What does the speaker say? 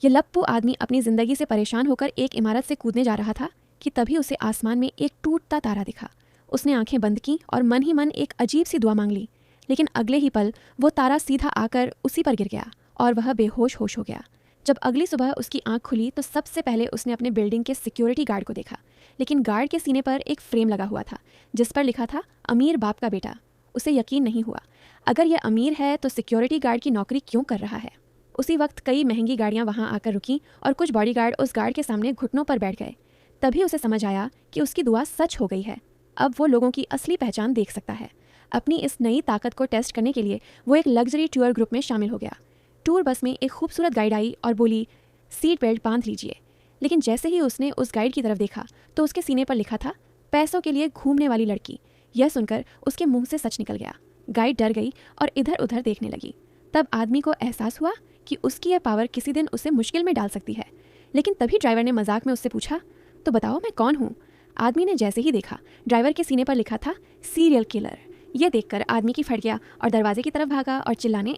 ये लप्पू आदमी अपनी जिंदगी से परेशान होकर एक इमारत से कूदने जा रहा था कि तभी उसे आसमान में एक टूटता तारा दिखा। उसने आंखें बंद की और मन ही मन एक अजीब सी दुआ मांग ली, लेकिन अगले ही पल वो तारा सीधा आकर उसी पर गिर गया और वह बेहोश होश हो गया। जब अगली सुबह उसकी आंख खुली तो सबसे पहले उसने अपने बिल्डिंग के सिक्योरिटी गार्ड को देखा, लेकिन गार्ड के सीने पर एक फ्रेम लगा हुआ था जिस पर लिखा था अमीर बाप का बेटा। उसे यकीन नहीं हुआ, अगर यह अमीर है तो सिक्योरिटी गार्ड की नौकरी क्यों कर रहा है। उसी वक्त कई महंगी गाड़ियां वहां आकर रुकीं और कुछ बॉडीगार्ड उस गार्ड के सामने घुटनों पर बैठ गए। तभी उसे समझ आया कि उसकी दुआ सच हो गई है। अब वो लोगों की असली पहचान देख सकता है। अपनी इस नई ताकत को टेस्ट करने के लिए वो एक लग्जरी टूर ग्रुप में शामिल हो गया। टूर बस में एक खूबसूरत गाइड आई और बोली, सीट बेल्ट बांध लीजिए। लेकिन जैसे ही उसने उस गाइड की तरफ देखा तो उसके सीने पर लिखा था पैसों के लिए घूमने वाली लड़की। यह सुनकर उसके मुंह से सच निकल गया। गाइड डर गई और इधर उधर देखने लगी। तब आदमी को एहसास हुआ कि उसकी यह पावर किसी दिन उसे मुश्किल में डाल सकती है। लेकिन तभी ड्राइवर ने मजाक में उससे पूछा, तो बताओ मैं कौन हूँ। आदमी ने जैसे ही देखा ड्राइवर के सीने पर लिखा था सीरियल किलर। यह देखकर आदमी की फट गया और दरवाजे की तरफ भागा और चिल्लाने